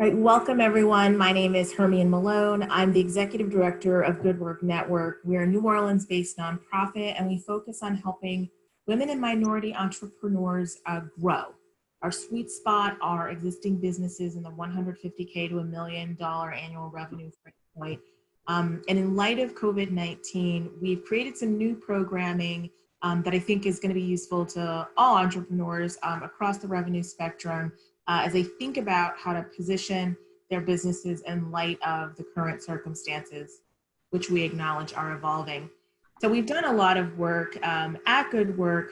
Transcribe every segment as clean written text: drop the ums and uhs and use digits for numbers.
All right, welcome everyone. My name is Hermione Malone. I'm the Executive Director of Good Work Network. We're a New Orleans-based nonprofit, and we focus on helping women and minority entrepreneurs grow. Our sweet spot are existing businesses in the $150K to $1 million annual revenue point. And in light of COVID-19, we've created some new programming that I think is going to be useful to all entrepreneurs across the revenue spectrum as they think about how to position their businesses in light of the current circumstances, which we acknowledge are evolving. So we've done a lot of work at Good Work,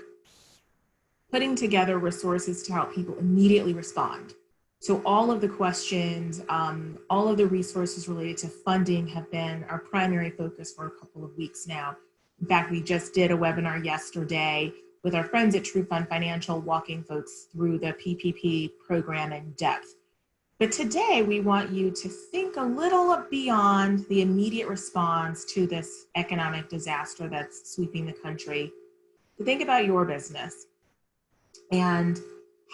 putting together resources to help people immediately respond. So all of the questions, all of the resources related to funding have been our primary focus for a couple of weeks now. In fact, we just did a webinar yesterday with our friends at True Fund Financial, walking folks through the PPP program in depth. But today we want you to think a little beyond the immediate response to this economic disaster that's sweeping the country, to think about your business and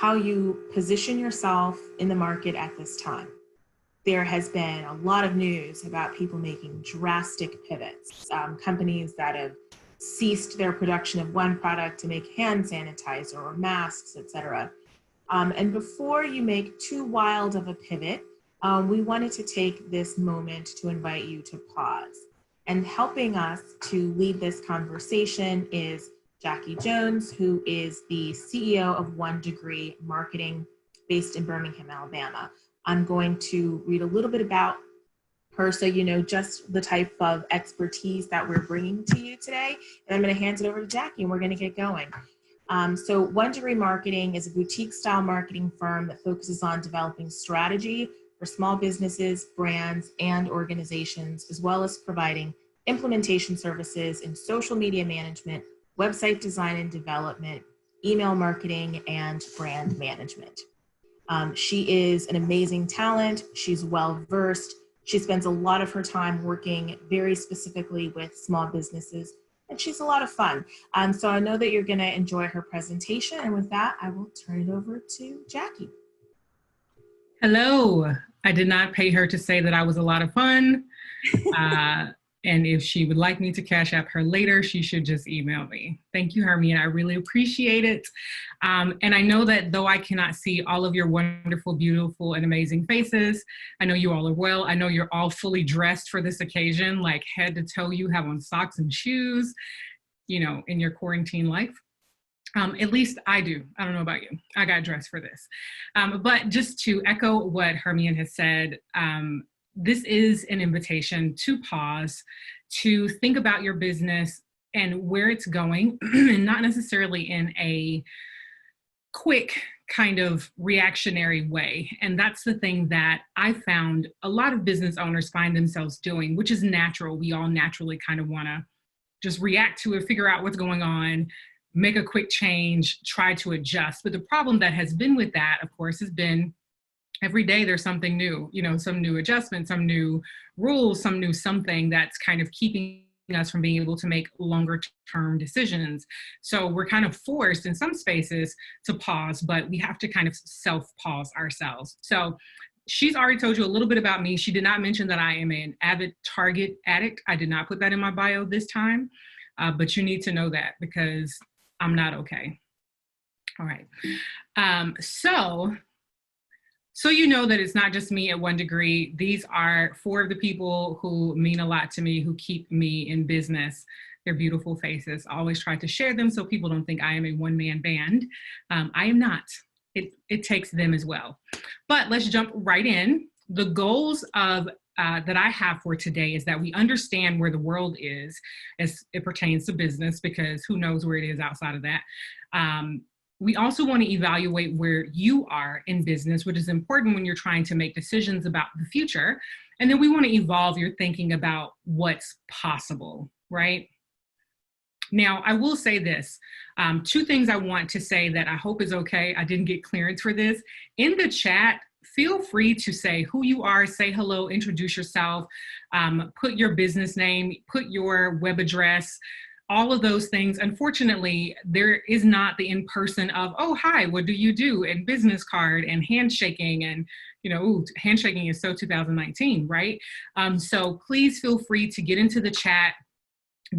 how you position yourself in the market at this time. There has been a lot of news about people making drastic pivots, companies that have ceased their production of one product to make hand sanitizer or masks, etc. And before you make too wild of a pivot, we wanted to take this moment to invite you to pause. And helping us to lead this conversation is Jackie Jones, who is the CEO of 1 Degree Marketing based in Birmingham, Alabama. I'm going to read a little bit about her so you know just the type of expertise that we're bringing to you today. And I'm going to hand it over to Jackie and we're going to get going. So 1 Degree Marketing is a boutique style marketing firm that focuses on developing strategy for small businesses, brands, and organizations, as well as providing implementation services in social media management, website design and development, email marketing, and brand management. She is an amazing talent. She's well-versed. She spends a lot of her time working very specifically with small businesses, and she's a lot of fun. So I know that you're going to enjoy her presentation. And with that, I will turn it over to Jackie. Hello. I did not pay her to say that I was a lot of fun. And if she would like me to cash app her later, she should just email me. Thank you, Hermione. I really appreciate it. And I know that though I cannot see all of your wonderful, beautiful, and amazing faces, I know you all are well. I know you're all fully dressed for this occasion, like head to toe, you have on socks and shoes, you know, in your quarantine life. At least I do. I don't know about you. I got dressed for this. But just to echo what Hermione has said, this is an invitation to pause, to think about your business and where it's going, and not necessarily in a quick kind of reactionary way. And that's the thing that I found a lot of business owners find themselves doing, which is natural. We all naturally kind of want to just react to it, figure out what's going on, make a quick change, try to adjust. But the problem that has been with that, of course, has been every day there's something new, you know, some new adjustment, some new rules, some new something that's kind of keeping us from being able to make longer term decisions. So we're kind of forced in some spaces to pause, but we have to kind of self-pause ourselves. So she's already told you a little bit about me. She did not mention that I am an avid Target addict. I did not put that in my bio this time, but you need to know that because I'm not okay. All right. So you know that it's not just me at 1 Degree. These are 4 of the people who mean a lot to me, who keep me in business. They're beautiful faces. I always try to share them so people don't think I am a one-man band. I am not. It takes them as well. But let's jump right in. The goals of that I have for today is that we understand where the world is as it pertains to business, because who knows where it is outside of that. We also want to evaluate where you are in business, which is important when you're trying to make decisions about the future. And then we want to evolve your thinking about what's possible, right? Now, I will say this, 2 things I want to say that I hope is okay. I didn't get clearance for this. In the chat, feel free to say who you are, say hello, introduce yourself, put your business name, put your web address, all of those things. Unfortunately, there is not the in-person of, oh, hi, what do you do? And business card and handshaking and, handshaking is so 2019, right? So please feel free to get into the chat.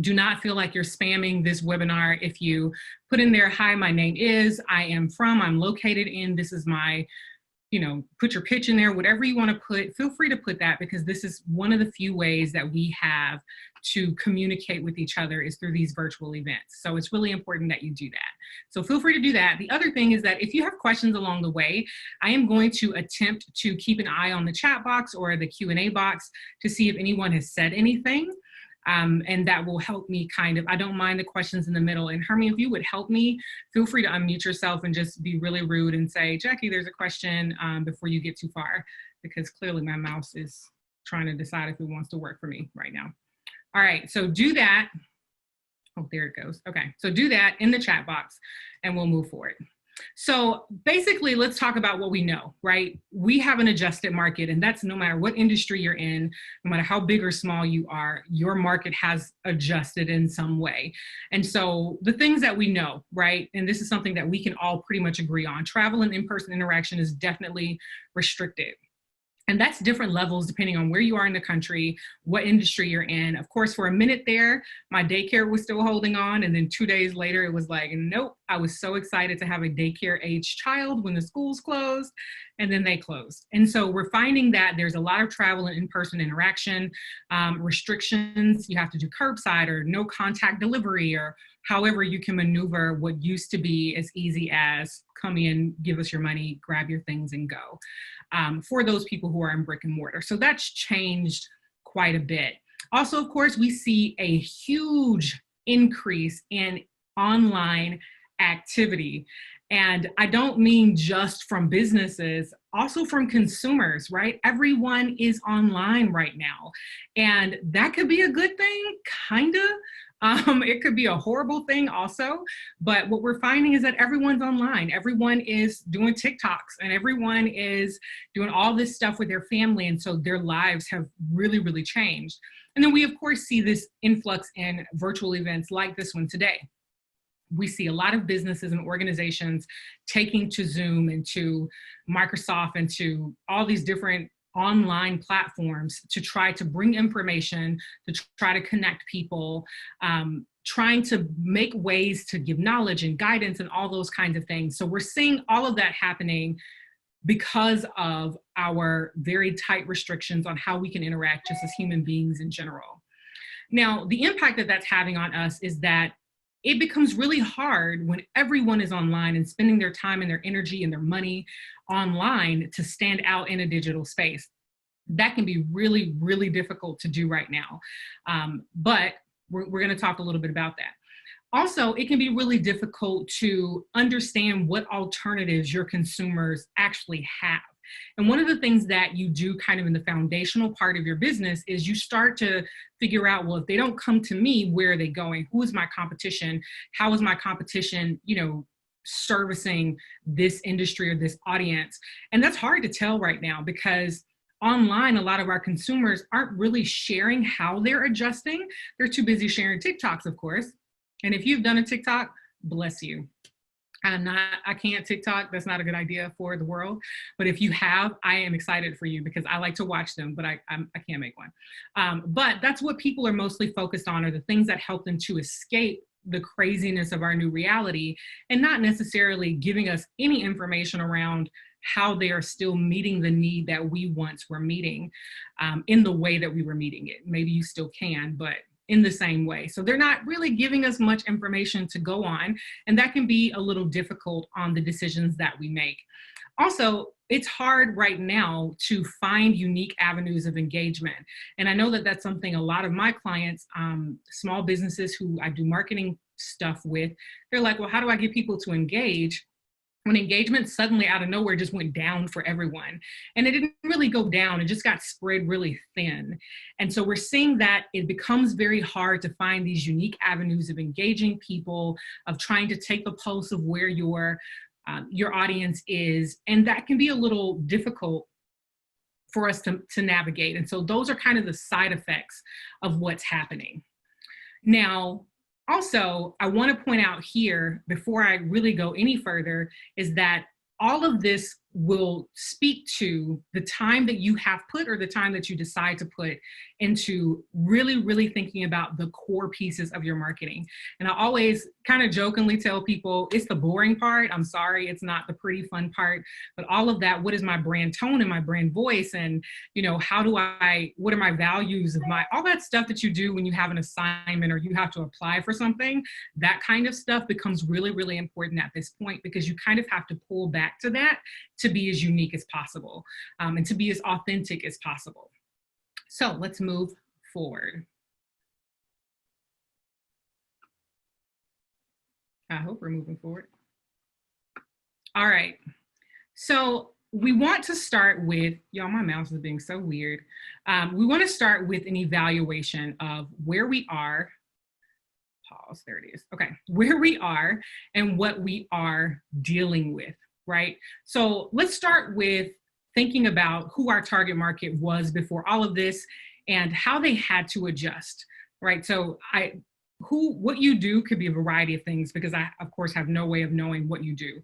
Do not feel like you're spamming this webinar. If you put in there, hi, my name is, I'm located in, this is my, put your pitch in there, whatever you want to put, feel free to put that, because this is one of the few ways that we have to communicate with each other is through these virtual events. So it's really important that you do that. So feel free to do that. The other thing is that if you have questions along the way, I am going to attempt to keep an eye on the chat box or the Q&A box to see if anyone has said anything. And that will help me I don't mind the questions in the middle. And Hermie, if you would help me, feel free to unmute yourself and just be really rude and say, Jackie, there's a question before you get too far, because clearly my mouse is trying to decide if it wants to work for me right now. All right, so do that. Oh, there it goes. Okay, so do that in the chat box and we'll move forward. So basically, let's talk about what we know, right? We have an adjusted market, and that's no matter what industry you're in, no matter how big or small you are, your market has adjusted in some way. And so the things that we know, right? And this is something that we can all pretty much agree on. Travel and in-person interaction is definitely restricted. And that's different levels depending on where you are in the country, what industry you're in. Of course, for a minute there, my daycare was still holding on. And then 2 days later, it was like, nope, I was so excited to have a daycare age child when the schools closed, and then they closed. And so we're finding that there's a lot of travel and in-person interaction, restrictions. You have to do curbside or no contact delivery, or however you can maneuver what used to be as easy as come in, give us your money, grab your things and go. For those people who are in brick and mortar. So that's changed quite a bit. Also, of course, we see a huge increase in online activity. And I don't mean just from businesses, also from consumers, right? Everyone is online right now. And that could be a good thing, kind of. It could be a horrible thing also, but what we're finding is that everyone's online. Everyone is doing TikToks and everyone is doing all this stuff with their family. And so their lives have really, really changed. And then we, of course, see this influx in virtual events like this one today. We see a lot of businesses and organizations taking to Zoom and to Microsoft and to all these different online platforms to try to bring information, to try to connect people, trying to make ways to give knowledge and guidance and all those kinds of things. So we're seeing all of that happening because of our very tight restrictions on how we can interact just as human beings in general. Now, the impact that that's having on us is that it becomes really hard when everyone is online and spending their time and their energy and their money online to stand out in a digital space. That can be really, really difficult to do right now. But we're going to talk a little bit about that. Also, it can be really difficult to understand what alternatives your consumers actually have. And one of the things that you do kind of in the foundational part of your business is you start to figure out, well, if they don't come to me, where are they going? Who is my competition? How is my competition, servicing this industry or this audience? And that's hard to tell right now because online, a lot of our consumers aren't really sharing how they're adjusting. They're too busy sharing TikToks, of course. And if you've done a TikTok, bless you. I can't TikTok. That's not a good idea for the world. But if you have, I am excited for you because I like to watch them, but I can't make one. But that's what people are mostly focused on, are the things that help them to escape the craziness of our new reality and not necessarily giving us any information around how they are still meeting the need that we once were meeting in the way that we were meeting it. Maybe you still can, but in the same way. So they're not really giving us much information to go on, and that can be a little difficult on the decisions that we make. Also, it's hard right now to find unique avenues of engagement. And I know that that's something a lot of my clients, small businesses who I do marketing stuff with, they're like, well, how do I get people to engage? When engagement suddenly out of nowhere just went down for everyone. And it didn't really go down, it just got spread really thin. And so we're seeing that it becomes very hard to find these unique avenues of engaging people, of trying to take the pulse of where your audience is. And that can be a little difficult for us to navigate. And so those are kind of the side effects of what's happening. Now, Also, I want to point out here, before I really go any further, is that all of this will speak to the time that you have put, or the time that you decide to put into really, really thinking about the core pieces of your marketing. And I always kind of jokingly tell people, it's the boring part. I'm sorry, it's not the pretty fun part, but all of that, what is my brand tone and my brand voice? And, you know, what are my values of all that stuff that you do when you have an assignment or you have to apply for something, that kind of stuff becomes really, really important at this point, because you kind of have to pull back to that to be as unique as possible, and to be as authentic as possible. So let's move forward. I hope we're moving forward. All right. So we want to start with, y'all, my mouse is being so weird. We want to start with an evaluation of where we are. Pause, there it is. Okay, where we are and what we are dealing with, right? So let's start with thinking about who our target market was before all of this and how they had to adjust, right? So what you do could be a variety of things, because I, of course, have no way of knowing what you do.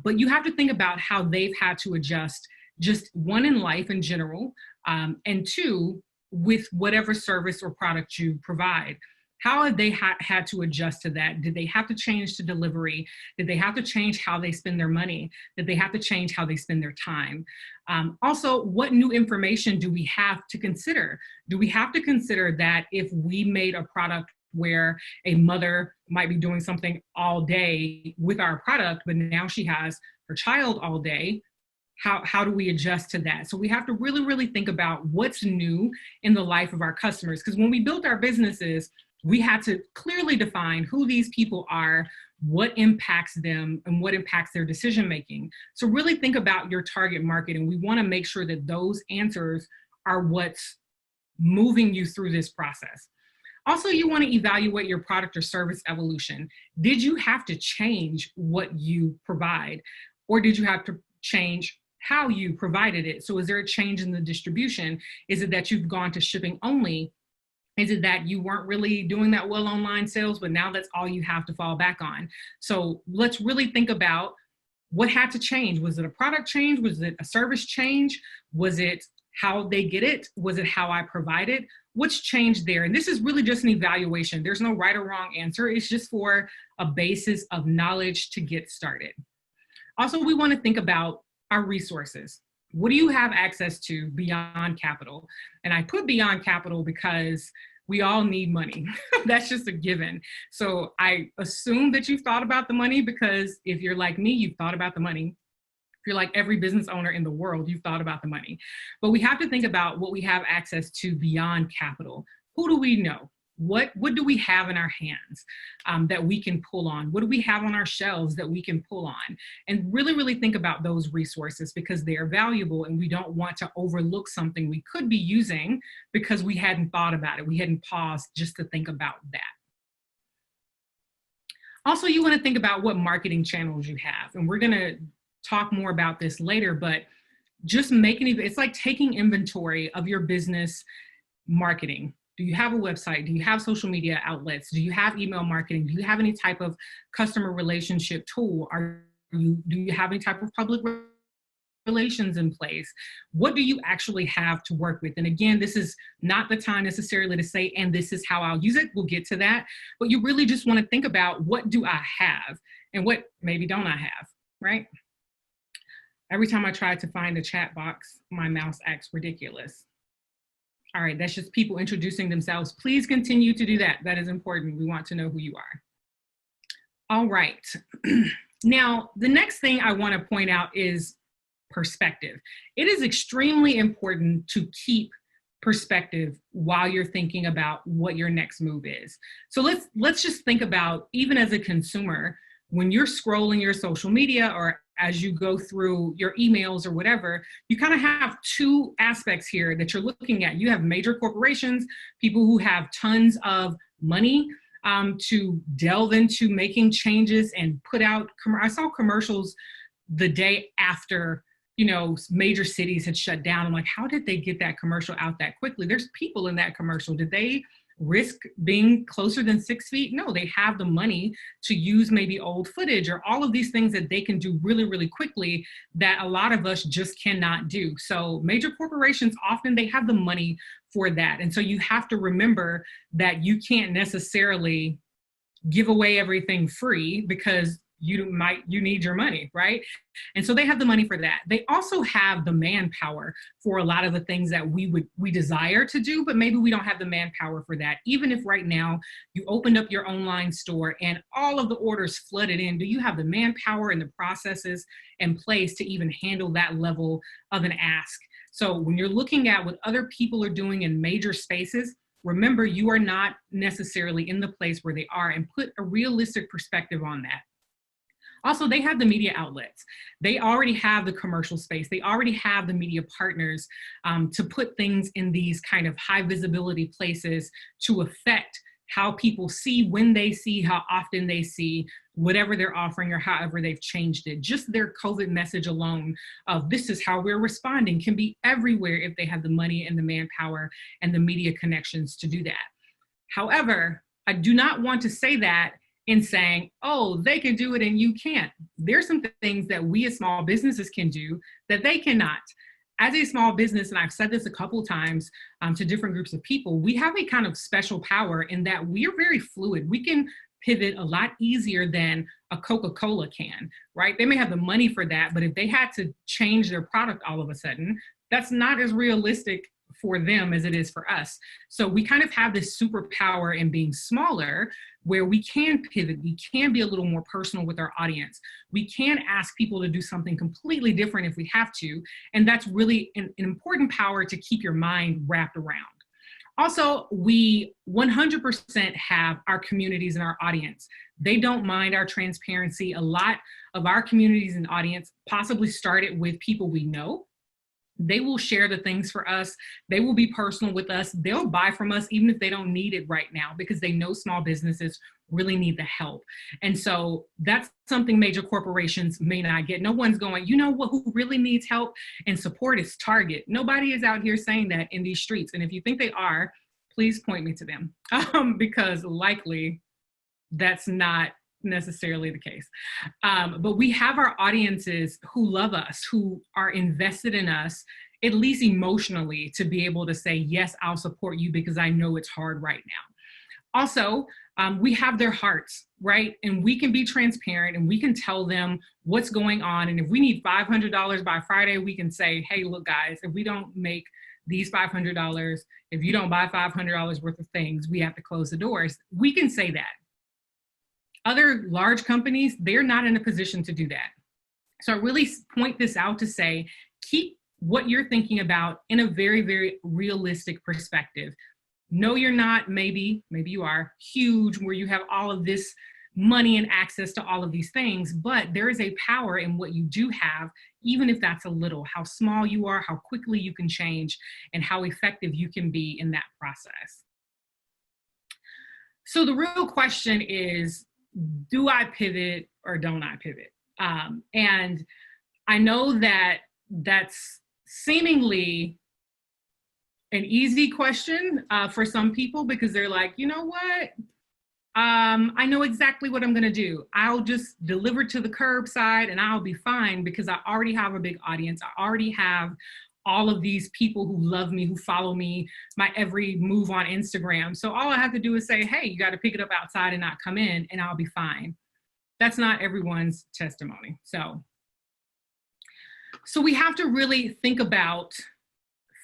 But you have to think about how they've had to adjust, just one, in life in general, and two, with whatever service or product you provide. How have they had to adjust to that? Did they have to change to delivery? Did they have to change how they spend their money? Did they have to change how they spend their time? Also, what new information do we have to consider? Do we have to consider that if we made a product where a mother might be doing something all day with our product, but now she has her child all day, how do we adjust to that? So we have to really, really think about what's new in the life of our customers. Because when we built our businesses, we had to clearly define who these people are, what impacts them, and what impacts their decision making. So really think about your target market, and we want to make sure that those answers are what's moving you through this process. Also, you want to evaluate your product or service evolution. Did you have to change what you provide, or did you have to change how you provided it? So is there a change in the distribution? Is it that you've gone to shipping only? Is it that you weren't really doing that well online sales, but now that's all you have to fall back on? So let's really think about what had to change. Was it a product change? Was it a service change? Was it how they get it? Was it how I provide it? What's changed there? And this is really just an evaluation. There's no right or wrong answer. It's just for a basis of knowledge to get started. Also, we want to think about our resources. What do you have access to beyond capital? And I put beyond capital because we all need money. That's just a given. So I assume that you've thought about the money, because if you're like me, you've thought about the money. If you're like every business owner in the world, you've thought about the money. But we have to think about what we have access to beyond capital. Who do we know? What do we have in our hands that we can pull on? What do we have on our shelves that we can pull on? And really, really think about those resources, because they are valuable, and we don't want to overlook something we could be using because we hadn't thought about it. We hadn't paused just to think about that. Also, you want to think about what marketing channels you have. And we're going to talk more about this later, but just it's like taking inventory of your business marketing. Do you have a website? Do you have social media outlets? Do you have email marketing? Do you have any type of customer relationship tool? Do you have any type of public relations in place? What do you actually have to work with? And again, this is not the time necessarily to say, and this is how I'll use it. We'll get to that. But you really just want to think about, what do I have and what maybe don't I have, right? Every time I try to find a chat box, my mouse acts ridiculous. All right, that's just people introducing themselves. Please continue to do that. That is important. We want to know who you are. All right. Now, the next thing I want to point out is perspective. It is extremely important to keep perspective while you're thinking about what your next move is. So let's just think about, even as a consumer, when you're scrolling your social media, or as you go through your emails or whatever, you kind of have two aspects here that you're looking at. You have major corporations, people who have tons of money to delve into making changes and put out. I saw commercials the day after, major cities had shut down. I'm like, how did they get that commercial out that quickly? There's people in that commercial. Did they risk being closer than 6 feet? No, they have the money to use maybe old footage or all of these things that they can do really, really quickly that a lot of us just cannot do. So major corporations, often they have the money for that. And so you have to remember that you can't necessarily give away everything free because you need your money, right? And so they have the money for that. They also have the manpower for a lot of the things that we desire to do, but maybe we don't have the manpower for that. Even if right now you opened up your online store and all of the orders flooded in, do you have the manpower and the processes in place to even handle that level of an ask? So when you're looking at what other people are doing in major spaces, remember you are not necessarily in the place where they are, and put a realistic perspective on that. Also, they have the media outlets. They already have the commercial space. They already have the media partners to put things in these kind of high visibility places to affect how people see, when they see, how often they see, whatever they're offering or however they've changed it. Just their COVID message alone of this is how we're responding can be everywhere if they have the money and the manpower and the media connections to do that. However, I do not want to say that in saying, oh, they can do it and you can't. There's some things that we as small businesses can do that they cannot. As a small business, and I've said this a couple times to different groups of people, we have a kind of special power in that we are very fluid. We can pivot a lot easier than a Coca-Cola can, right? They may have the money for that, but if they had to change their product all of a sudden, that's not as realistic for them as it is for us. So we kind of have this superpower in being smaller where we can pivot, we can be a little more personal with our audience. We can ask people to do something completely different if we have to. And that's really an important power to keep your mind wrapped around. Also, we 100% have our communities and our audience. They don't mind our transparency. A lot of our communities and audience possibly started with people we know. They will share the things for us. They will be personal with us. They'll buy from us even if they don't need it right now because they know small businesses really need the help. And so that's something major corporations may not get. No one's going, you know what, who really needs help and support is Target. Nobody is out here saying that in these streets. And if you think they are, please point me to them because likely that's not necessarily the case. But we have our audiences who love us, who are invested in us, at least emotionally, to be able to say, yes, I'll support you because I know it's hard right now. Also, we have their hearts, right? And we can be transparent and we can tell them what's going on. And if we need $500 by Friday, we can say, hey, look, guys, if we don't make these $500, if you don't buy $500 worth of things, we have to close the doors. We can say that. Other large companies, they're not in a position to do that. So I really point this out to say, keep what you're thinking about in a very, very realistic perspective. No, you're not, maybe you are huge where you have all of this money and access to all of these things, but there is a power in what you do have, even if that's a little, how small you are, how quickly you can change, and how effective you can be in that process. So the real question is, do I pivot or don't I pivot? And I know that that's seemingly an easy question for some people because they're like, you know what? I know exactly what I'm going to do. I'll just deliver to the curbside and I'll be fine because I already have a big audience. I already have all of these people who love me, who follow me, my every move on Instagram. So all I have to do is say, hey, you got to pick it up outside and not come in and I'll be fine. That's not everyone's testimony. So we have to really think about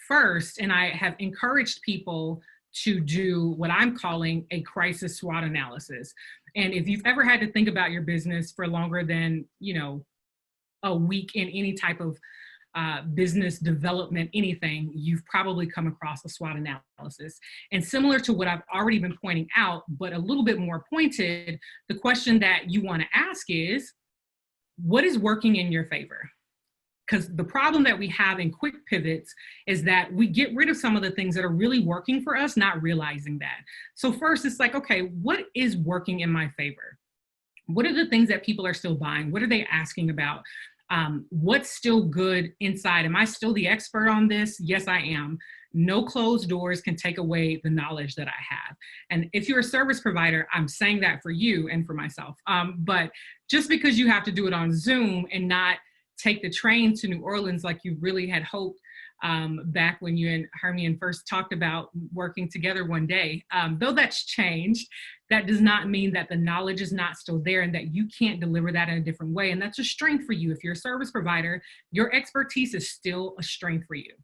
first, and I have encouraged people to do what I'm calling a crisis SWOT analysis. And if you've ever had to think about your business for longer than, a week in any type of business development, anything, you've probably come across a SWOT analysis. And similar to what I've already been pointing out, but a little bit more pointed, the question that you want to ask is, what is working in your favor? Because the problem that we have in quick pivots is that we get rid of some of the things that are really working for us, not realizing that. So first it's like, okay, what is working in my favor? What are the things that people are still buying? What are they asking about? What's still good inside? Am I still the expert on this? Yes, I am. No closed doors can take away the knowledge that I have. And if you're a service provider, I'm saying that for you and for myself. But just because you have to do it on Zoom and not take the train to New Orleans like you really had hoped back when you and Hermione first talked about working together one day, though that's changed, that does not mean that the knowledge is not still there and that you can't deliver that in a different way. And that's a strength for you. If you're a service provider, your expertise is still a strength for you.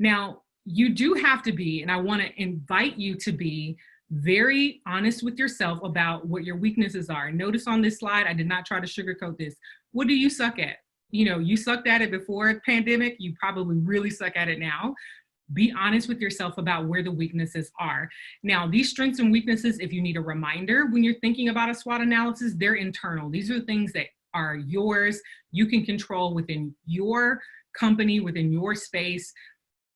Now, you do have to be, and I want to invite you to be very honest with yourself about what your weaknesses are. Notice on this slide, I did not try to sugarcoat this. What do you suck at? You know, you sucked at it before the pandemic, you probably really suck at it now. Be honest with yourself about where the weaknesses are. Now, these strengths and weaknesses, if you need a reminder when you're thinking about a SWOT analysis, they're internal. These are things that are yours. You can control within your company, within your space.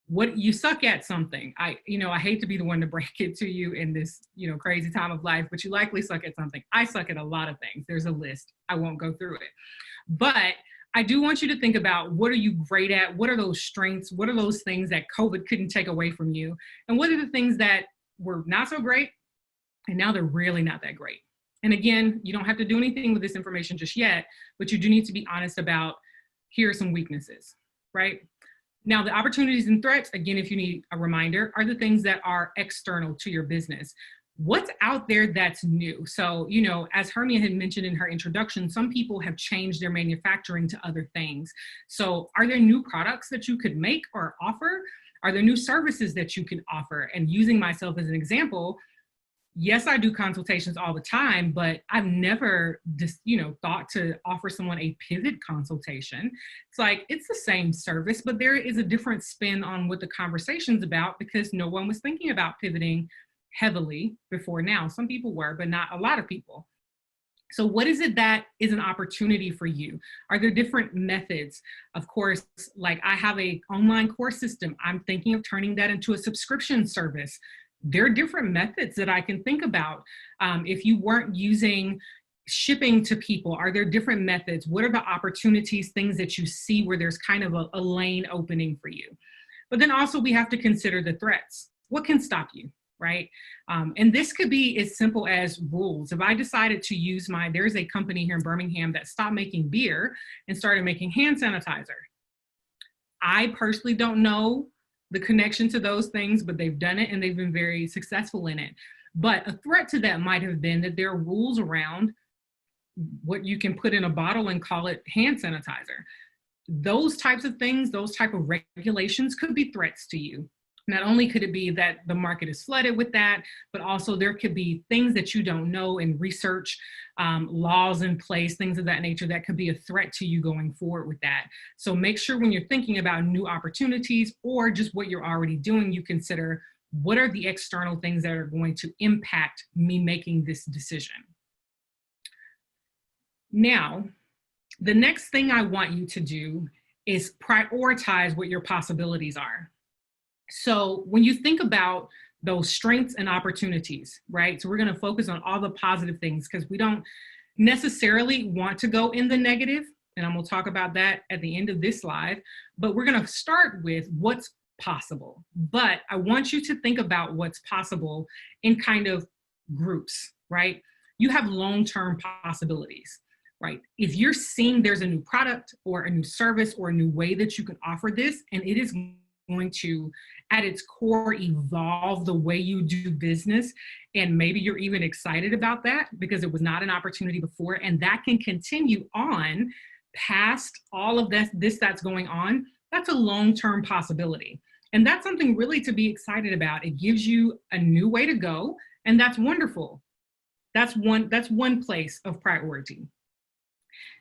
What you suck at something. I hate to be the one to break it to you in this, crazy time of life, but you likely suck at something. I suck at a lot of things. There's a list. I won't go through it. But I do want you to think about, what are you great at? What are those strengths? What are those things that COVID couldn't take away from you? And what are the things that were not so great and now they're really not that great? And again, you don't have to do anything with this information just yet, but you do need to be honest about, here are some weaknesses, right? Now, the opportunities and threats, again, if you need a reminder, are the things that are external to your business. What's out there that's new? So, as Hermia had mentioned in her introduction, some people have changed their manufacturing to other things. So are there new products that you could make or offer? Are there new services that you can offer? And using myself as an example, yes, I do consultations all the time, but I've never just, thought to offer someone a pivot consultation. It's like, it's the same service, but there is a different spin on what the conversation's about because no one was thinking about pivoting heavily before now. Some people were, but not a lot of people. So what is it that is an opportunity for you? Are there different methods? Of course, like I have an online course system. I'm thinking of turning that into a subscription service. There are different methods that I can think about. If you weren't using shipping to people, are there different methods? What are the opportunities, things that you see where there's kind of a lane opening for you? But then also we have to consider the threats. What can stop you, right? And this could be as simple as rules. If I decided to use there's a company here in Birmingham that stopped making beer and started making hand sanitizer. I personally don't know the connection to those things, but they've done it and they've been very successful in it. But a threat to that might have been that there are rules around what you can put in a bottle and call it hand sanitizer. Those types of things, those type of regulations could be threats to you. Not only could it be that the market is flooded with that, but also there could be things that you don't know in research, laws in place, things of that nature that could be a threat to you going forward with that. So make sure when you're thinking about new opportunities or just what you're already doing, you consider what are the external things that are going to impact me making this decision. Now, the next thing I want you to do is prioritize what your possibilities are. So when you think about those strengths and opportunities, right? So we're going to focus on all the positive things because we don't necessarily want to go in the negative. And I'm going to talk about that at the end of this slide, but we're going to start with what's possible. But I want you to think about what's possible in kind of groups, right? You have long-term possibilities, right? If you're seeing there's a new product or a new service or a new way that you can offer this, and it is going to, at its core, evolve the way you do business. And maybe you're even excited about that because it was not an opportunity before. And that can continue on past all of this that's going on. That's a long-term possibility. And that's something really to be excited about. It gives you a new way to go. And that's wonderful. That's one place of priority.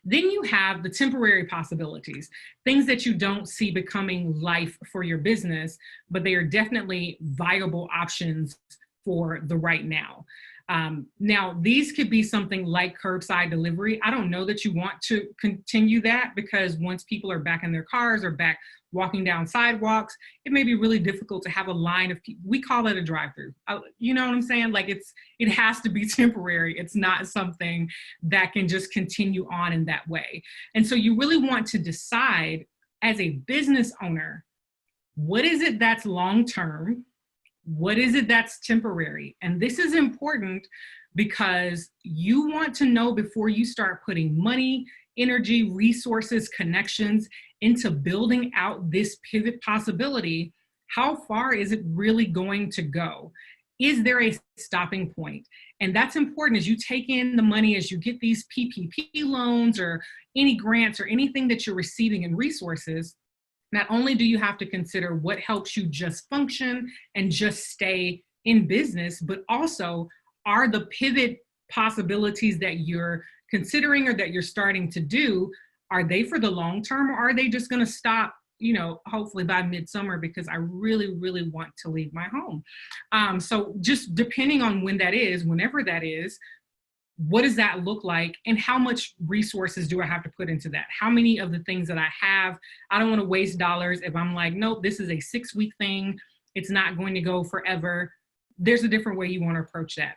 Then you have the temporary possibilities, things that you don't see becoming life for your business, but they are definitely viable options for the right now. Now, these could be something like curbside delivery. I don't know that you want to continue that because once people are back in their cars or back walking down sidewalks, it may be really difficult to have a line of people. We call it a drive-through. You know what I'm saying? Like it has to be temporary. It's not something that can just continue on in that way. And so you really want to decide as a business owner, What is it that's long-term? What is it that's temporary? And this is important because you want to know before you start putting money, energy, resources, connections into building out this pivot possibility, how far is it really going to go? Is there a stopping point? And that's important as you take in the money, as you get these PPP loans or any grants or anything that you're receiving in resources. Not only do you have to consider what helps you just function and just stay in business, but also are the pivot possibilities that you're considering or that you're starting to do, are they for the long term, or are they just going to stop, you know, hopefully by midsummer because I really, really want to leave my home. So just depending on when that is, whenever that is, what does that look like, and how much resources do I have to put into that? How many of the things that I have, I don't want to waste dollars if I'm like, nope, this is a 6-week thing. It's not going to go forever. There's a different way you want to approach that.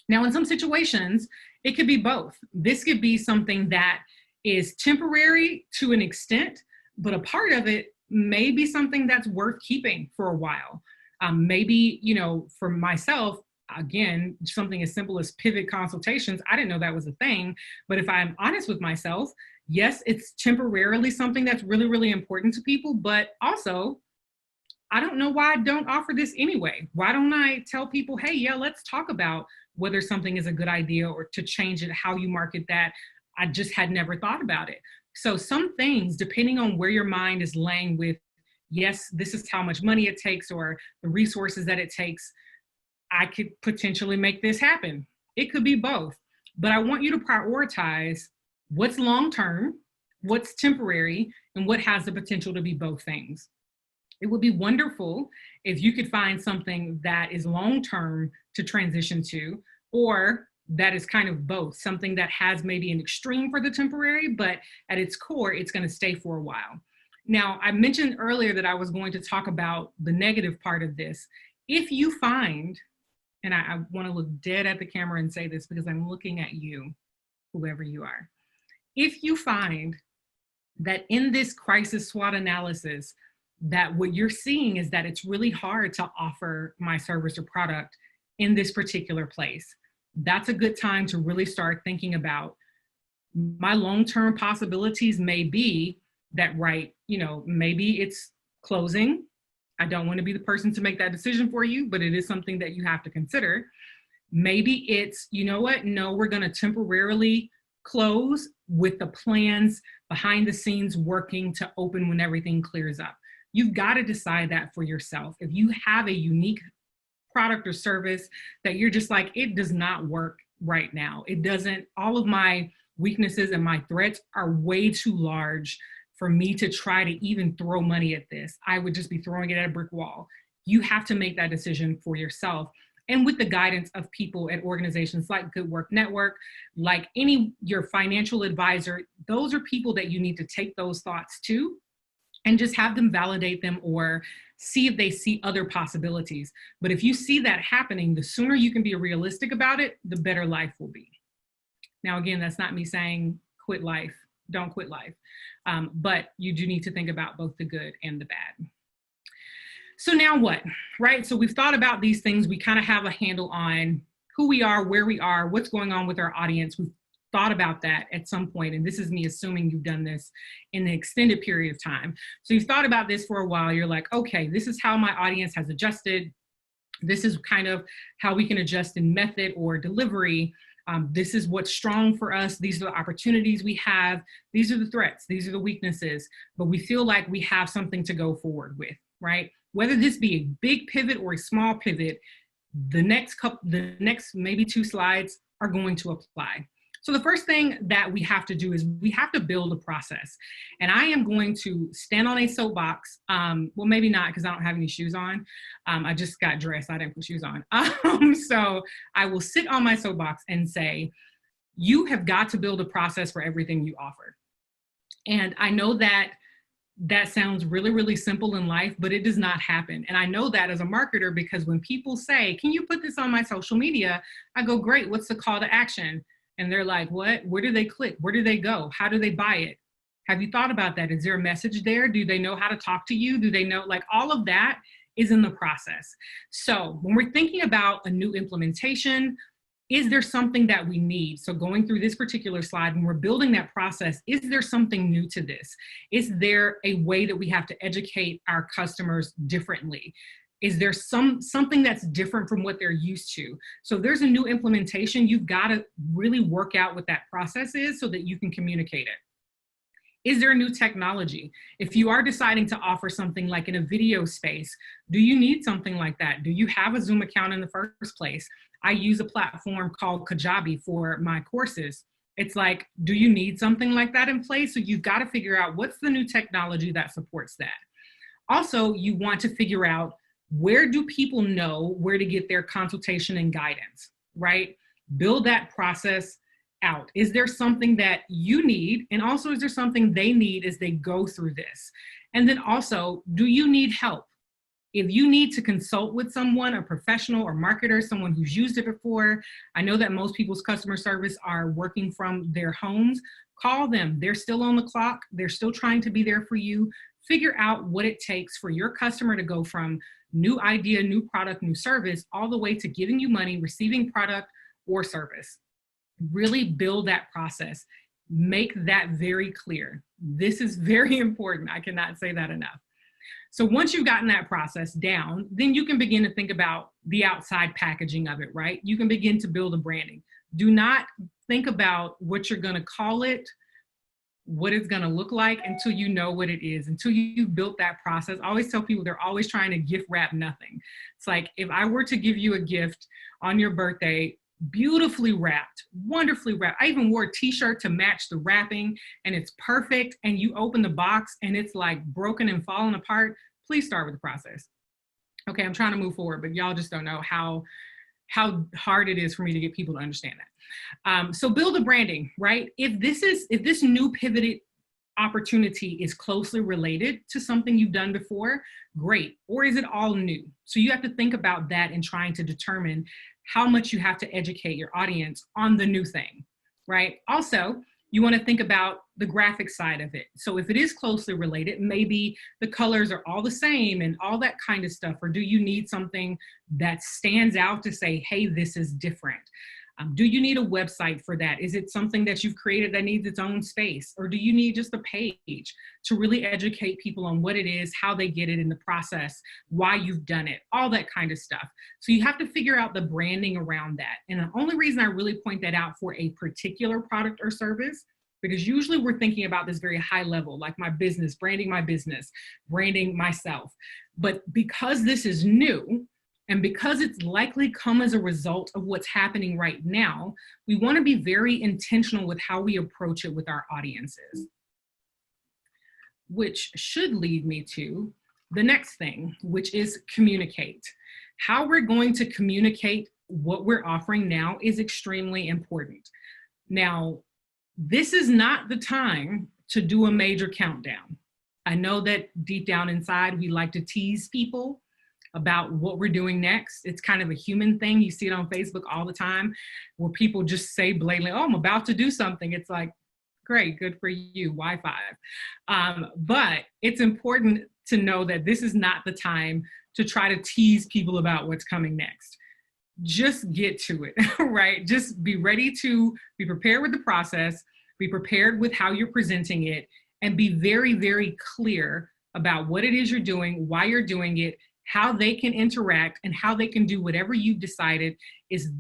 Now, in some situations, it could be both. This could be something that is temporary to an extent, but a part of it may be something that's worth keeping for a while. Maybe, you know, for myself, again, something as simple as pivot consultations, I didn't know that was a thing. But if I'm honest with myself, yes, it's temporarily something that's really, really important to people, but also I don't know why I don't offer this anyway. Why don't I tell people, hey, yeah, let's talk about whether something is a good idea or to change it, how you market that. I just had never thought about it. So some things, depending on where your mind is laying with, yes, this is how much money it takes or the resources that it takes, I could potentially make this happen. It could be both, but I want you to prioritize what's long-term, what's temporary, and what has the potential to be both things. It would be wonderful if you could find something that is long-term to transition to, or that is kind of both, something that has maybe an extreme for the temporary, but at its core, it's going to stay for a while. Now, I mentioned earlier that I was going to talk about the negative part of this. If you find, and I want to look dead at the camera and say this because I'm looking at you, whoever you are. If you find that in this crisis SWOT analysis, that what you're seeing is that it's really hard to offer my service or product in this particular place, that's a good time to really start thinking about my long-term possibilities may be that, right, you know, maybe it's closing. I don't want to be the person to make that decision for you, but it is something that you have to consider. Maybe it's, you know what, no, we're going to temporarily close with the plans behind the scenes working to open when everything clears up. You've got to decide that for yourself. If you have a unique product or service that you're just like, it does not work right now. It doesn't, all of my weaknesses and my threats are way too large for me to try to even throw money at this. I would just be throwing it at a brick wall. You have to make that decision for yourself. And with the guidance of people at organizations like Good Work Network, like your financial advisor, those are people that you need to take those thoughts to and just have them validate them or see if they see other possibilities. But if you see that happening, the sooner you can be realistic about it, the better life will be. Now, again, that's not me saying quit life, don't quit life. But you do need to think about both the good and the bad. So now what, right? So we've thought about these things. We kind of have a handle on who we are, where we are, what's going on with our audience. We've thought about that at some point, and this is me assuming you've done this in an extended period of time. So you've thought about this for a while. You're like, okay, this is how my audience has adjusted. This is kind of how we can adjust in method or delivery. This is what's strong for us. These are the opportunities we have. These are the threats. These are the weaknesses. But we feel like we have something to go forward with, right? Whether this be a big pivot or a small pivot, the next maybe 2 slides are going to apply. So the first thing that we have to do is we have to build a process. And I am going to stand on a soapbox. Well, maybe not because I don't have any shoes on. I just got dressed. I didn't put shoes on. So I will sit on my soapbox and say, you have got to build a process for everything you offer. And I know that that sounds really, really simple in life, but it does not happen. And I know that as a marketer, because when people say, can you put this on my social media? I go, great, what's the call to action? And they're like, what? Where do they click? Where do they go? How do they buy it? Have you thought about that? Is there a message there? Do they know how to talk to you? Do they know, like, all of that is in the process. So when we're thinking about a new implementation, is there something that we need? So going through this particular slide, when we're building that process, is there something new to this? Is there a way that we have to educate our customers differently? Is there something that's different from what they're used to? So if there's a new implementation, you've got to really work out what that process is so that you can communicate it. Is there a new technology? If you are deciding to offer something like in a video space, do you need something like that? Do you have a Zoom account in the first place? I use a platform called Go.Be for my courses. It's like, do you need something like that in place? So you've got to figure out what's the new technology that supports that. Also, you want to figure out, where do people know where to get their consultation and guidance, right? Build that process out. Is there something that you need? And also, is there something they need as they go through this? And then also, do you need help? If you need to consult with someone, a professional or marketer, someone who's used it before, I know that most people's customer service are working from their homes. Call them. They're still on the clock. They're still trying to be there for you. Figure out what it takes for your customer to go from new idea, new product, new service, all the way to giving you money, receiving product or service. Really build that process. Make that very clear. This is very important. I cannot say that enough. So once you've gotten that process down, then you can begin to think about the outside packaging of it, right? You can begin to build a branding. Do not think about what you're going to call it, what it's going to look like, until you know what it is, until you've built that process. I always tell people, they're always trying to gift wrap nothing. It's like, if I were to give you a gift on your birthday, beautifully wrapped, wonderfully wrapped. I even wore a t-shirt to match the wrapping, and it's perfect. And you open the box and it's like broken and falling apart. Please start with the process. Okay, I'm trying to move forward, but y'all just don't know how hard it is for me to get people to understand that. So build a branding, right? If this new pivoted opportunity is closely related to something you've done before, great. Or is it all new? So you have to think about that in trying to determine how much you have to educate your audience on the new thing, right? Also, you want to think about the graphic side of it. So if it is closely related, maybe the colors are all the same and all that kind of stuff, or do you need something that stands out to say, hey, this is different? Do you need a website for that? Is it something that you've created that needs its own space? Or do you need just a page to really educate people on what it is, how they get it in the process, why you've done it, all that kind of stuff. So you have to figure out the branding around that. And the only reason I really point that out for a particular product or service, because usually we're thinking about this very high level, like my business, branding myself. But because this is new, and because it's likely come as a result of what's happening right now, we want to be very intentional with how we approach it with our audiences. Which should lead me to the next thing, which is communicate. How we're going to communicate what we're offering now is extremely important. Now, this is not the time to do a major countdown. I know that deep down inside, we like to tease people about what we're doing next. It's kind of a human thing. You see it on Facebook all the time where people just say blatantly, oh, I'm about to do something. It's like, great, good for you, Y5. But it's important to know that this is not the time to try to tease people about what's coming next. Just get to it, right? Just be ready to be prepared with the process, be prepared with how you're presenting it, and be very, very clear about what it is you're doing, why you're doing it, how they can interact, and how they can do whatever you've decided is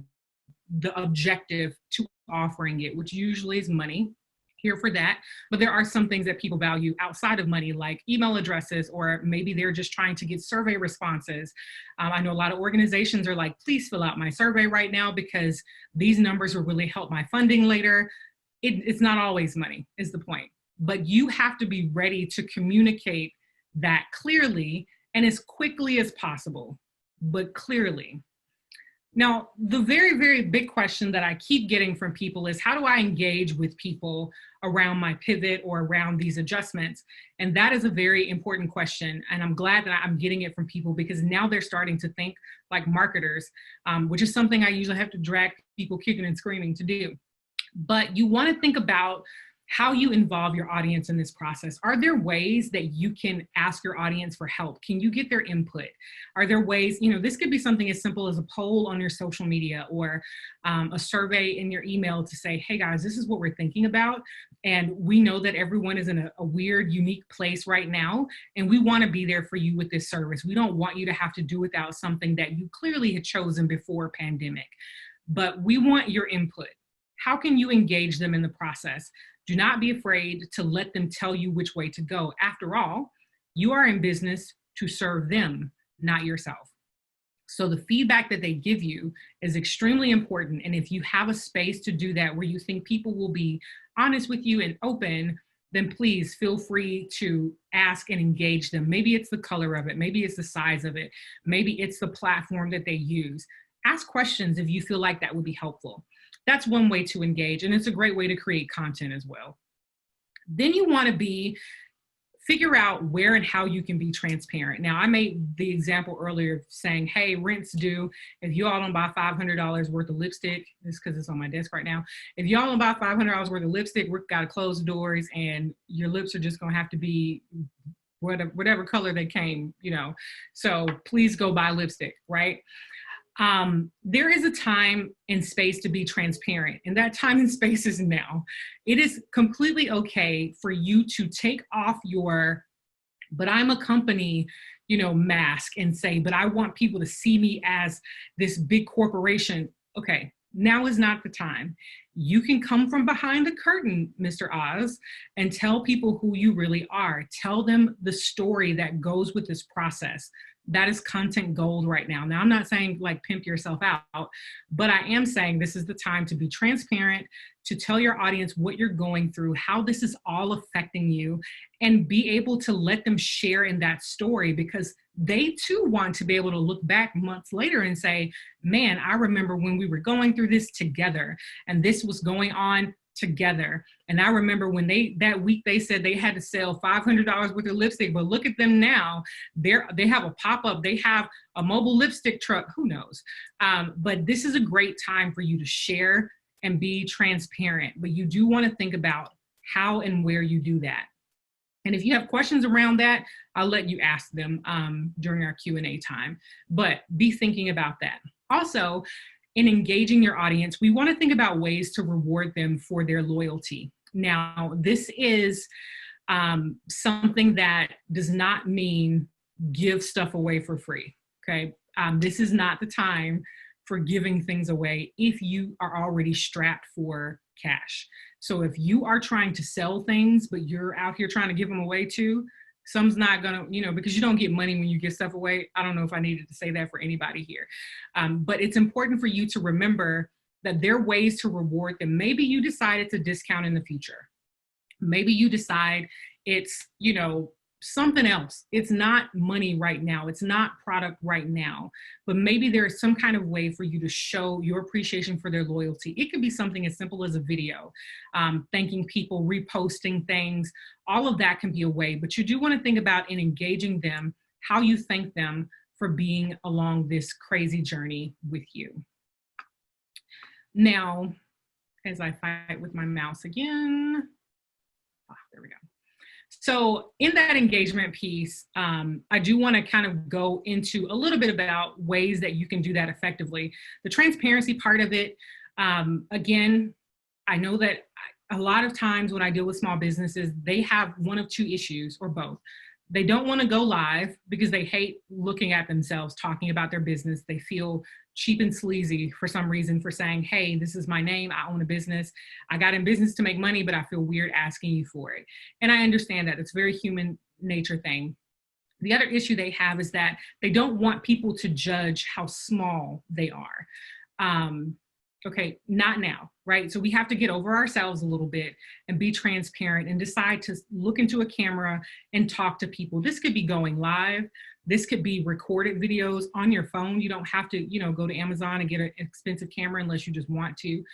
the objective to offering it, which usually is money. Here for that. But there are some things that people value outside of money, like email addresses, or maybe they're just trying to get survey responses. I know a lot of organizations are like, please fill out my survey right now because these numbers will really help my funding later. It's not always money is the point, but you have to be ready to communicate that clearly and as quickly as possible, but clearly. Now, the very, very big question that I keep getting from people is, how do I engage with people around my pivot or around these adjustments? And that is a very important question. And I'm glad that I'm getting it from people, because now they're starting to think like marketers, which is something I usually have to drag people kicking and screaming to do. But you want to think about how you involve your audience in this process. Are there ways that you can ask your audience for help? Can you get their input? Are there ways, this could be something as simple as a poll on your social media, or a survey in your email to say, hey guys, this is what we're thinking about. And we know that everyone is in a weird, unique place right now. And we want to be there for you with this service. We don't want you to have to do without something that you clearly had chosen before pandemic, but we want your input. How can you engage them in the process? Do not be afraid to let them tell you which way to go. After all, you are in business to serve them, not yourself. So the feedback that they give you is extremely important. And if you have a space to do that where you think people will be honest with you and open, then please feel free to ask and engage them. Maybe it's the color of it. Maybe it's the size of it. Maybe it's the platform that they use. Ask questions if you feel like that would be helpful. That's one way to engage, and it's a great way to create content as well. Then you want to figure out where and how you can be transparent. Now, I made the example earlier of saying, hey, rent's due. If you all don't buy $500 worth of lipstick, this because it's on my desk right now. If y'all don't buy $500 worth of lipstick, we've got to close the doors, and your lips are just going to have to be whatever color they came, So please go buy lipstick, right? There is a time and space to be transparent, and that time and space is now. It is completely okay for you to take off your, but I'm a company, mask and say, but I want people to see me as this big corporation. Okay, now is not the time. You can come from behind the curtain, Mr. Oz, and tell people who you really are. Tell them the story that goes with this process. That is content gold right now. Now, I'm not saying like pimp yourself out, but I am saying this is the time to be transparent, to tell your audience what you're going through, how this is all affecting you, and be able to let them share in that story, because they too want to be able to look back months later and say, man, I remember when we were going through this together and this was going on together. And I remember when that week they said they had to sell $500 worth of lipstick, but look at them now. They have a pop-up, they have a mobile lipstick truck, who knows? But this is a great time for you to share and be transparent, but you do want to think about how and where you do that. And if you have questions around that, I'll let you ask them during our Q&A time, but be thinking about that. Also, in engaging your audience, we want to think about ways to reward them for their loyalty. Now, this is something that does not mean give stuff away for free, okay? This is not the time for giving things away if you are already strapped for cash. So if you are trying to sell things, but you're out here trying to give them away too, some's not gonna, because you don't get money when you give stuff away. I don't know if I needed to say that for anybody here. But it's important for you to remember that there are ways to reward them. Maybe you decided to discount in the future. Maybe you decide it's, something else. It's not money right now. It's not product right now, but maybe there's some kind of way for you to show your appreciation for their loyalty. It could be something as simple as a video, thanking people, reposting things. All of that can be a way, but you do want to think about in engaging them, how you thank them for being along this crazy journey with you. Now, as I fight with my mouse again, there we go. So in that engagement piece, I do want to kind of go into a little bit about ways that you can do that effectively. The transparency part of it, again, I know that a lot of times when I deal with small businesses, they have one of two issues or both. They don't want to go live because they hate looking at themselves talking about their business. They feel cheap and sleazy for some reason for saying, hey, this is my name, I own a business. I got in business to make money, but I feel weird asking you for it. And I understand that. It's a very human nature thing. The other issue they have is that they don't want people to judge how small they are. Okay, not now, right? So we have to get over ourselves a little bit and be transparent and decide to look into a camera and talk to people. This could be going live. This could be recorded videos on your phone. You don't have to, go to Amazon and get an expensive camera unless you just want to.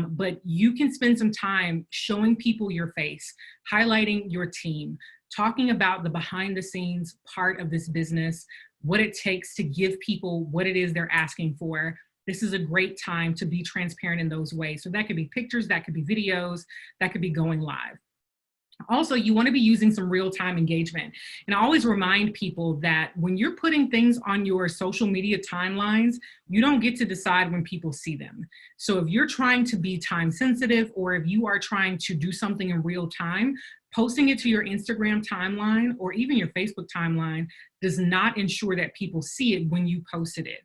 But you can spend some time showing people your face, highlighting your team, talking about the behind the scenes part of this business, what it takes to give people what it is they're asking for. this is a great time to be transparent in those ways. So that could be pictures, that could be videos, that could be going live. Also, you want to be using some real-time engagement. And I always remind people that when you're putting things on your social media timelines, you don't get to decide when people see them. So if you're trying to be time sensitive, or if you are trying to do something in real time, posting it to your Instagram timeline or even your Facebook timeline does not ensure that people see it when you posted it.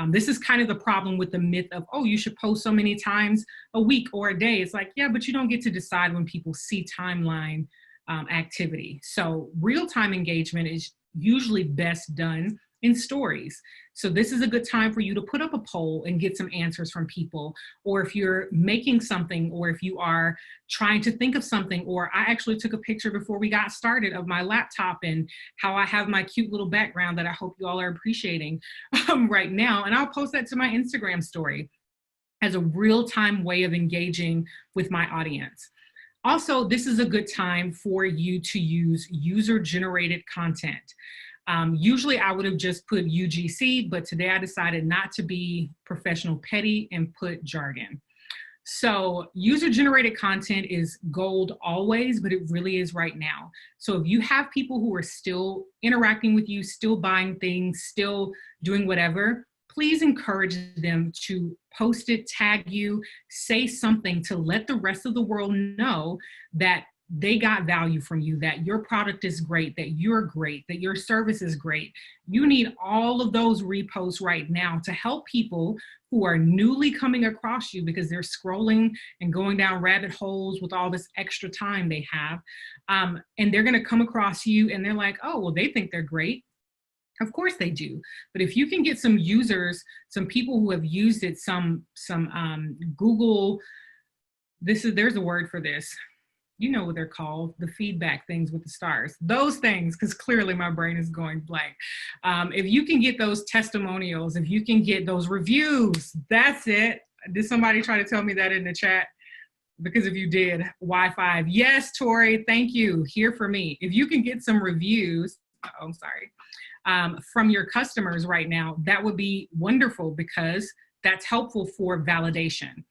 This is kind of the problem with the myth of, oh, you should post so many times a week or a day. It's like, yeah, but you don't get to decide when people see timeline activity. So real-time engagement is usually best done in stories. So this is a good time for you to put up a poll and get some answers from people. Or if you're making something, or if you are trying to think of something, or I actually took a picture before we got started of my laptop and how I have my cute little background that I hope you all are appreciating right now. And I'll post that to my Instagram story as a real-time way of engaging with my audience. Also, this is a good time for you to use user-generated content. Usually I would have just put UGC, but today I decided not to be professional petty and put jargon. So user-generated content is gold always, but it really is right now. So if you have people who are still interacting with you, still buying things, still doing whatever, please encourage them to post it, tag you, say something to let the rest of the world know that they got value from you, that your product is great, that you're great, that your service is great. You need all of those reposts right now to help people who are newly coming across you because they're scrolling and going down rabbit holes with all this extra time they have. And they're going to come across you and they're like, oh, well, they think they're great. Of course they do. But if you can get some users, some people who have used it, some Google, there's a word for this. You know what they're called, the feedback things with the stars, those things, because clearly my brain is going blank. If you can get those testimonials, if you can get those reviews, that's it. Did somebody try to tell me that in the chat? Because if you did, Wi-Fi. Yes, Tori, thank you. Here for me. If you can get some reviews, I'm sorry, from your customers right now, that would be wonderful because that's helpful for validation.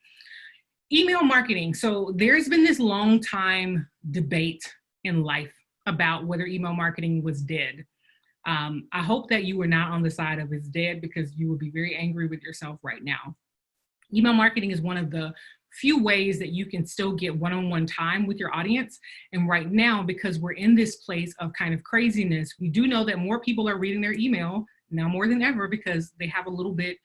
Email marketing. So there's been this long time debate in life about whether email marketing was dead. I hope that you were not on the side of it's dead because you would be very angry with yourself right now. Email marketing is one of the few ways that you can still get one-on-one time with your audience. And right now, because we're in this place of kind of craziness, we do know that more people are reading their email now more than ever because they have a little bit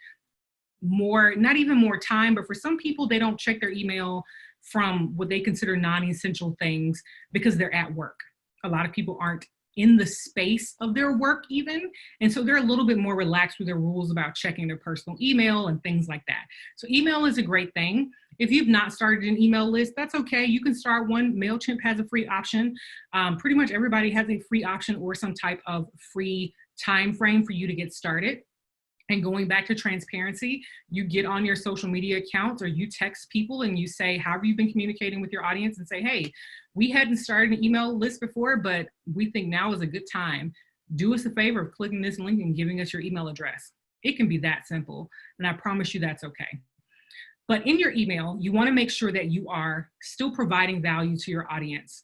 more, not even more time, but for some people, they don't check their email from what they consider non-essential things because they're at work. A lot of people aren't in the space of their work even. And so they're a little bit more relaxed with their rules about checking their personal email and things like that. So email is a great thing. If you've not started an email list, that's okay. You can start one. MailChimp has a free option. Pretty much everybody has a free option or some type of free time frame for you to get started. And going back to transparency, you get on your social media accounts or you text people and you say, how have you been communicating with your audience, and say, hey, we hadn't started an email list before, but we think now is a good time. Do us a favor of clicking this link and giving us your email address. It can be that simple. And I promise you that's okay. But in your email, you want to make sure that you are still providing value to your audience.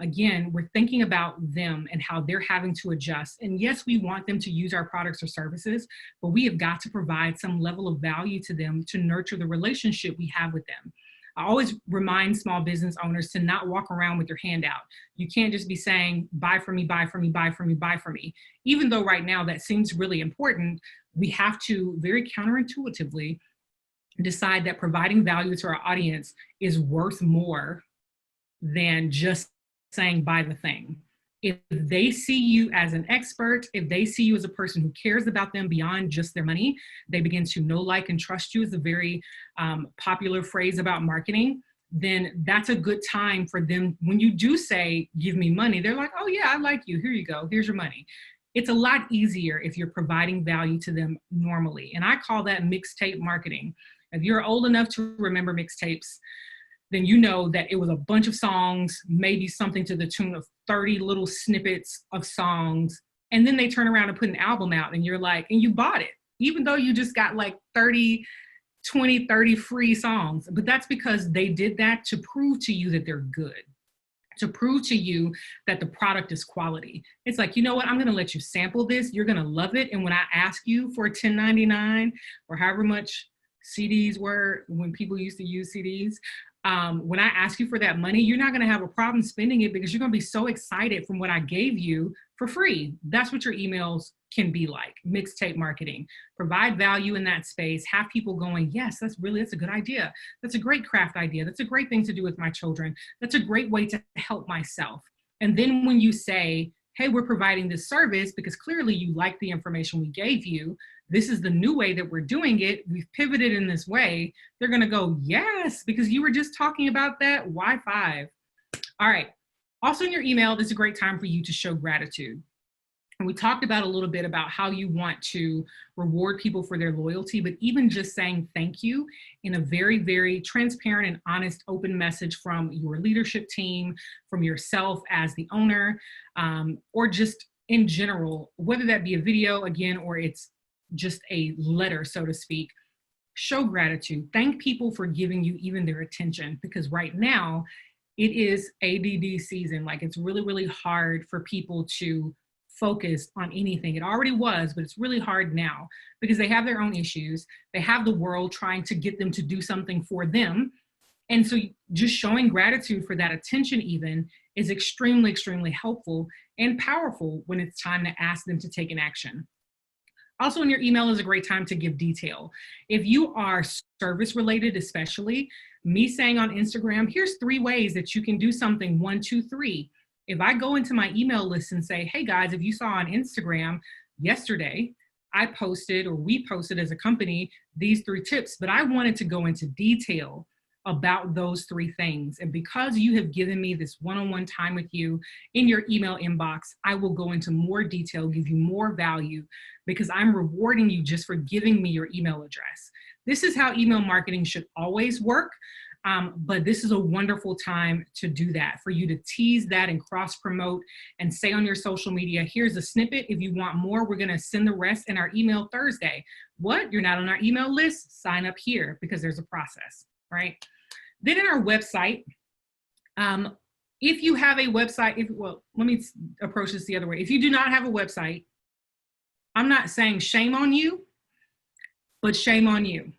Again, we're thinking about them and how they're having to adjust. And yes, we want them to use our products or services, but we have got to provide some level of value to them to nurture the relationship we have with them. I always remind small business owners to not walk around with your hand out. You can't just be saying, buy from me, buy from me, buy from me, buy from me. Even though right now that seems really important, we have to very counterintuitively decide that providing value to our audience is worth more than just saying buy the thing. If they see you as an expert, if they see you as a person who cares about them beyond just their money, they begin to know, like, and trust you is a very popular phrase about marketing, then that's a good time for them. When you do say, give me money, they're like, oh yeah, I like you. Here you go. Here's your money. It's a lot easier if you're providing value to them normally. And I call that mixtape marketing. If you're old enough to remember mixtapes, then you know that it was a bunch of songs, maybe something to the tune of 30 little snippets of songs. And then they turn around and put an album out and you're like, and you bought it, even though you just got like 30 20, 30 free songs. But that's because they did that to prove to you that they're good, to prove to you that the product is quality. It's like, you know what, I'm gonna let you sample this, you're gonna love it. And when I ask you for $10.99 or however much CDs were when people used to use CDs, when I ask you for that money, you're not gonna have a problem spending it because you're gonna be so excited from what I gave you for free. That's what your emails can be like, mixtape marketing. Provide value in that space, have people going, yes, that's a good idea. That's a great craft idea. That's a great thing to do with my children. That's a great way to help myself. And then when you say, hey, we're providing this service because clearly you like the information we gave you, this is the new way that we're doing it, we've pivoted in this way, they're gonna go, yes, because you were just talking about that, why 5? All right, also in your email, this is a great time for you to show gratitude. And we talked about a little bit about how you want to reward people for their loyalty, but even just saying thank you in a very, very transparent and honest, open message from your leadership team, from yourself as the owner, or just in general, whether that be a video again, or it's just a letter, so to speak. Show gratitude. Thank people for giving you even their attention, because right now it is ADD season. Like, it's really, really hard for people to focus on anything. It already was, but it's really hard now because they have their own issues. They have the world trying to get them to do something for them. And so just showing gratitude for that attention even is extremely, extremely helpful and powerful when it's time to ask them to take an action. Also, in your email is a great time to give detail. If you are service related, especially, me saying on Instagram, here's 3 ways that you can do something, 1, 2, 3. If I go into my email list and say, hey guys, if you saw on Instagram yesterday, I posted, or we posted as a company, these 3 tips, but I wanted to go into detail about those 3 things. And because you have given me this one-on-one time with you in your email inbox, I will go into more detail, give you more value, because I'm rewarding you just for giving me your email address. This is how email marketing should always work. But this is a wonderful time to do that, for you to tease that and cross promote and say on your social media, here's a snippet. If you want more, we're going to send the rest in our email Thursday. What? You're not on our email list? Sign up here, because there's a process, right? Then in our website, if you have a website, well, let me approach this the other way. If you do not have a website, I'm not saying shame on you, but shame on you.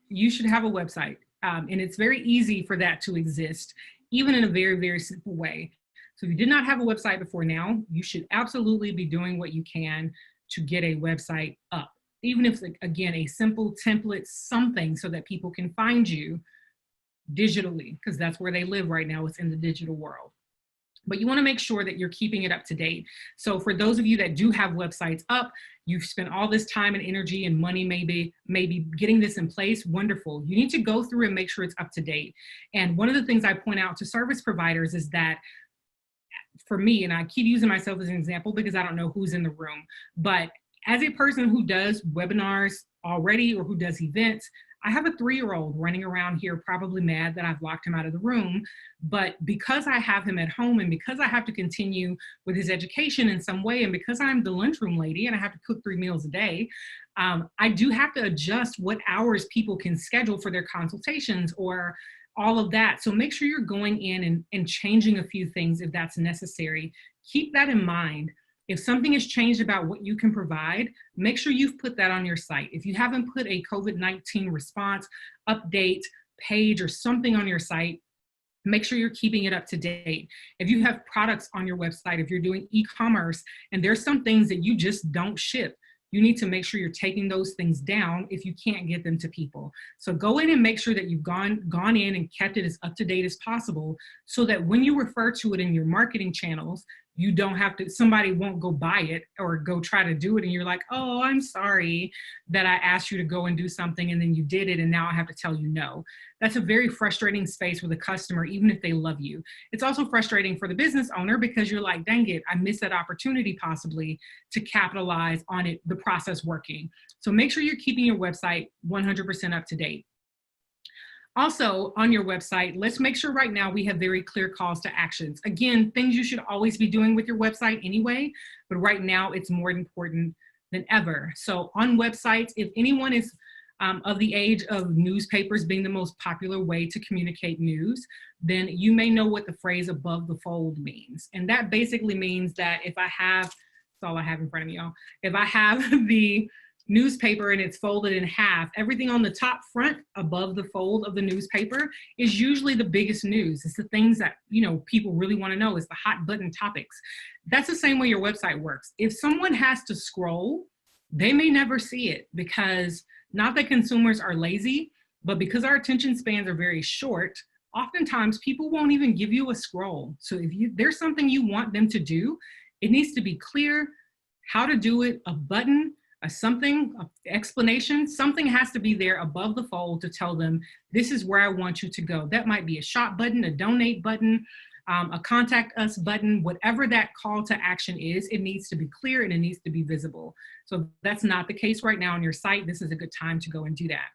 You should have a website. And it's very easy for that to exist, even in a very, very simple way. So if you did not have a website before now, you should absolutely be doing what you can to get a website up. Even if, again, a simple template, something so that people can find you digitally, because that's where they live right now, it's in the digital world. But you want to make sure that you're keeping it up to date. So for those of you that do have websites up, you've spent all this time and energy and money maybe getting this in place, wonderful. You need to go through and make sure it's up to date. And one of the things I point out to service providers is that, for me, and I keep using myself as an example because I don't know who's in the room, but as a person who does webinars already or who does events, I have a 3-year-old running around here probably mad that I've locked him out of the room. But because I have him at home, and because I have to continue with his education in some way, and because I'm the lunchroom lady and I have to cook 3 meals a day, I do have to adjust what hours people can schedule for their consultations or all of that. So make sure you're going in and changing a few things if that's necessary. Keep that in mind. If something has changed about what you can provide, make sure you've put that on your site. If you haven't put a COVID-19 response update page or something on your site, make sure you're keeping it up to date. If you have products on your website, if you're doing e-commerce and there's some things that you just don't ship, you need to make sure you're taking those things down if you can't get them to people. So go in and make sure that you've gone in and kept it as up to date as possible, so that when you refer to it in your marketing channels, you don't have to, somebody won't go buy it or go try to do it. And you're like, oh, I'm sorry that I asked you to go and do something and then you did it and now I have to tell you no. That's a very frustrating space with a customer, even if they love you. It's also frustrating for the business owner because you're like, dang it, I missed that opportunity possibly to capitalize on it, the process working. So make sure you're keeping your website 100% up to date. Also, on your website, let's make sure right now we have very clear calls to actions. Again, things you should always be doing with your website anyway, but right now it's more important than ever. So on websites, if anyone is of the age of newspapers being the most popular way to communicate news, then you may know what the phrase above the fold means. And that basically means that if I have, that's all I have in front of me, y'all. If I have the newspaper and it's folded in half, everything on the top front above the fold of the newspaper is usually the biggest news. It's the things that, you know, people really want to know. It's the hot button topics. That's the same way your website works. If someone has to scroll, they may never see it, because not that consumers are lazy, but because our attention spans are very short, oftentimes people won't even give you a scroll. So if there's something you want them to do, it needs to be clear how to do it, a button, an explanation. Something has to be there above the fold to tell them, this is where I want you to go. That might be a shop button, a donate button, a contact us button, whatever that call to action is, it needs to be clear and it needs to be visible. So if that's not the case right now on your site, this is a good time to go and do that.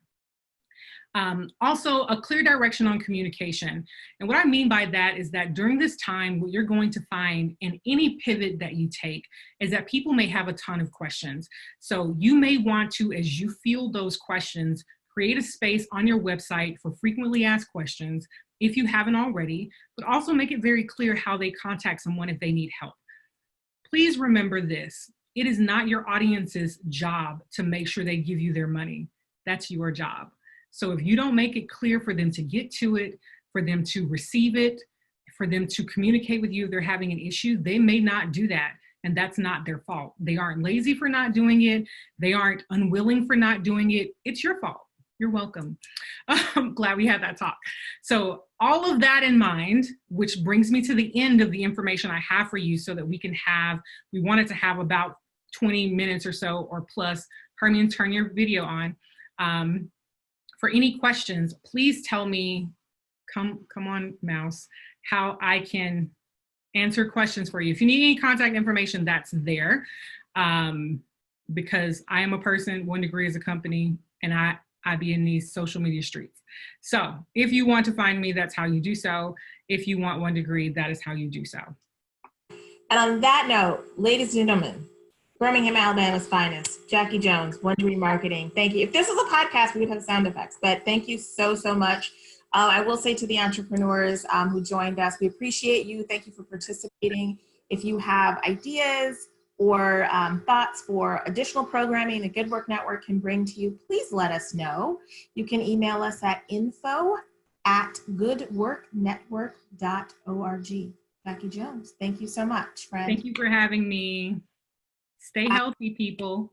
Also, a clear direction on communication. And what I mean by that is that during this time, what you're going to find in any pivot that you take is that people may have a ton of questions. So you may want to, as you field those questions, create a space on your website for frequently asked questions if you haven't already, but also make it very clear how they contact someone if they need help. Please remember this. It is not your audience's job to make sure they give you their money. That's your job. So if you don't make it clear for them to get to it, for them to receive it, for them to communicate with you if they're having an issue, they may not do that. And that's not their fault. They aren't lazy for not doing it. They aren't unwilling for not doing it. It's your fault. You're welcome. I'm glad we had that talk. So all of that in mind, which brings me to the end of the information I have for you so that we wanted to have about 20 minutes or so or plus. Hermione, turn your video on. For any questions, please tell me, come on, mouse, how I can answer questions for you. If you need any contact information, that's there. Because I am a person, One Degree is a company, and I be in these social media streets. So if you want to find me, that's how you do so. If you want One Degree, that is how you do so. And on that note, ladies and gentlemen, Birmingham, Alabama's finest, Jackie Jones, One Degree Marketing. Thank you. If this was a podcast, we would have sound effects, but thank you so, so much. I will say to the entrepreneurs who joined us, we appreciate you. Thank you for participating. If you have ideas or thoughts for additional programming the Good Work Network can bring to you, please let us know. You can email us at info@goodworknetwork.org. Jackie Jones, thank you so much, friend. Thank you for having me. Stay healthy, people.